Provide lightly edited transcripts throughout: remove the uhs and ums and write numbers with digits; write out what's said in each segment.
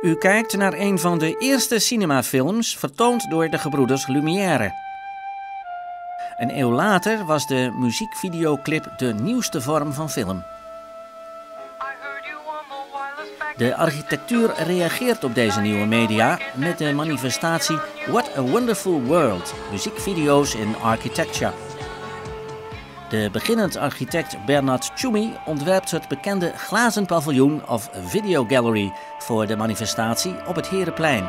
U kijkt naar een van de eerste cinemafilms vertoond door de gebroeders Lumière. Een eeuw later was de muziekvideoclip de nieuwste vorm van film. De architectuur reageert op deze nieuwe media met de manifestatie What a Wonderful World, muziekvideo's in architecture. De beginnend architect Bernhard Tschumi ontwerpt het bekende glazen paviljoen of video gallery voor de manifestatie op het Hereplein.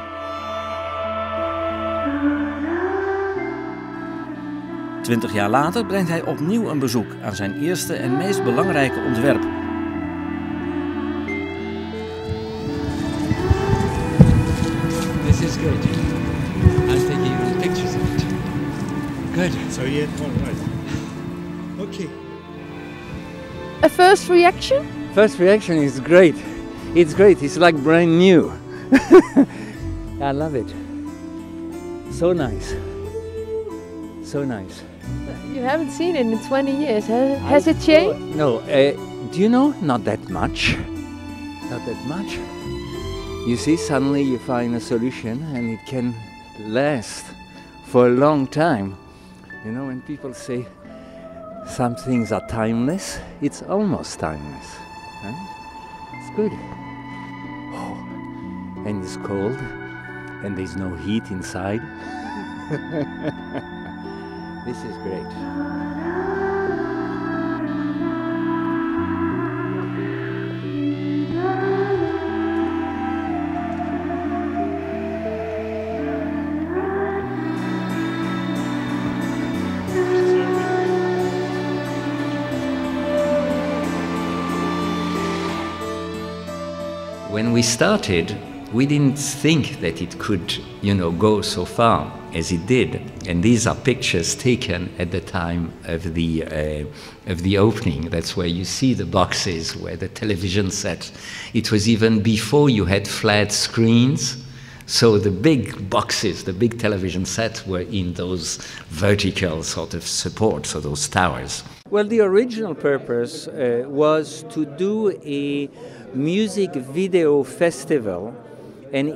Twintig jaar later brengt hij opnieuw een bezoek aan zijn eerste en meest belangrijke ontwerp. This is good. I'm taking even pictures of it. Good. So yeah, all right. Okay. A first reaction? First reaction is great. It's great. It's like brand new. I love it. So nice. So nice. You haven't seen it in 20 years. Has it changed? No. Do you know? Not that much. Not that much. You see, suddenly you find a solution and it can last for a long time. You know, when people say some things are timeless, it's almost timeless. Right? It's good. Oh, and it's cold and there's no heat inside. This is great. When we started, we didn't think that it could, go so far as it did. And these are pictures taken at the time of the opening. That's where you see the boxes, where the television set. It was even before you had flat screens. So the big boxes, the big television sets were in those vertical sort of supports, or those towers. Well, the original purpose was to do a music video festival, and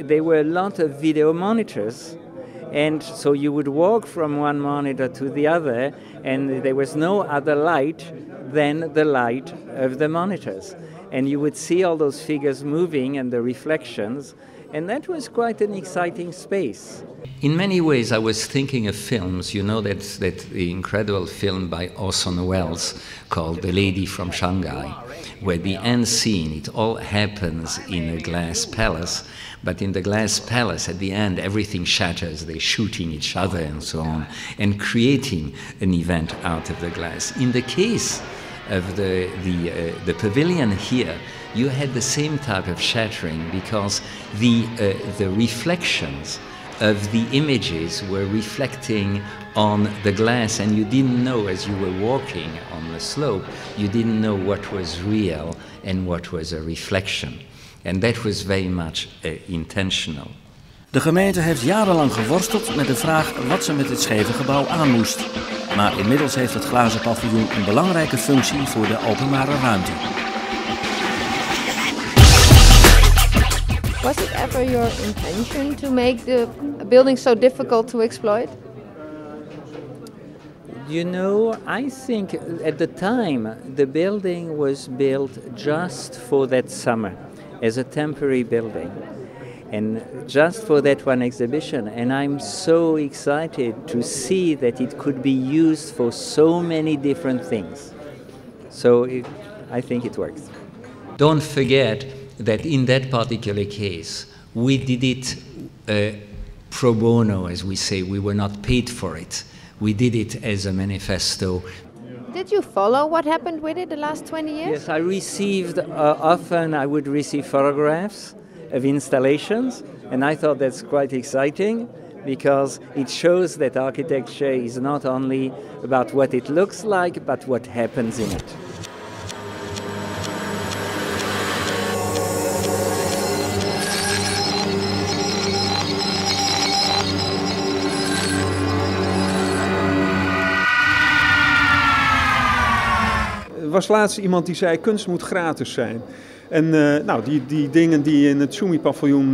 there were a lot of video monitors, and so you would walk from one monitor to the other, and there was no other light than the light of the monitors, and you would see all those figures moving and the reflections, and that was quite an exciting space. In many ways, I was thinking of films. You know that the incredible film by Orson Welles called The Lady from Shanghai, where the end scene, it all happens in a glass palace, but in the glass palace, at the end, everything shatters. They're shooting each other and so on, and creating an event out of the glass. In the case of the pavilion here, you had the same type of shattering, because the reflections of the images were reflecting on the glass, and you didn't know, as you were walking on the slope, you didn't know what was real and what was a reflection. And that was very much intentional. De gemeente heeft jarenlang geworsteld met de vraag wat ze met het scheve gebouw aan moest. Maar inmiddels heeft het glazen paviljoen een belangrijke functie voor de openbare ruimte. Was it ever your intention to make the building so difficult to exploit? You know, I think at the time the building was built just for that summer as a temporary building, and just for that one exhibition, and I'm so excited to see that it could be used for so many different things. So I think it works. Don't forget that in that particular case, we did it pro bono, as we say. We were not paid for it. We did it as a manifesto. Did you follow what happened with it the last 20 years? Yes, I received, often I would receive photographs of installations, and I thought that's quite exciting, because it shows that architecture is not only about what it looks like, but what happens in it. Er was laatst iemand die zei, kunst moet gratis zijn. En nou, die dingen die in het Tschumipaviljoen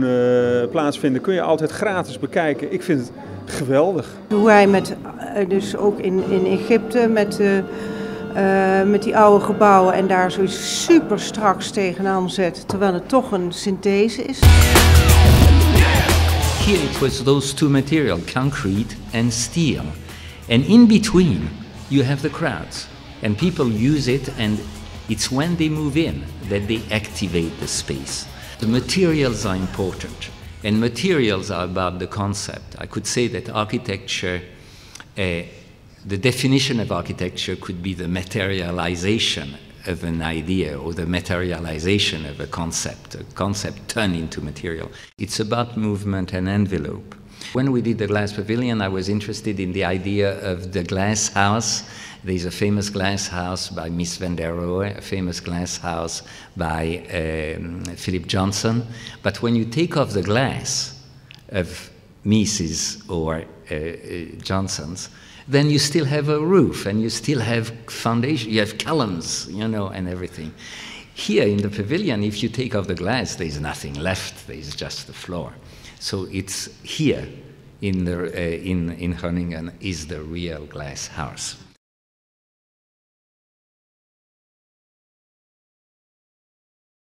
plaatsvinden kun je altijd gratis bekijken. Ik vind het geweldig. Hoe hij dus ook in Egypte met die oude gebouwen en daar zoiets super straks tegenaan zet, terwijl het toch een synthese is. Here it was those two materials, concrete and steel. And in between you have the crowds. And people use it, and it's when they move in that they activate the space. The materials are important, and materials are about the concept. I could say that architecture, the definition of architecture could be the materialization of an idea or the materialization of a concept turned into material. It's about movement and envelope. When we did the glass pavilion, I was interested in the idea of the glass house. There's a famous glass house by Miss van der Rohe, a famous glass house by Philip Johnson. But when you take off the glass of Mrs. or Johnson's, then you still have a roof and you still have foundation, you have columns, you know, and everything. Here in the pavilion, if you take off the glass, there's nothing left, there's just the floor. So it's here in Groningen is the real glass house.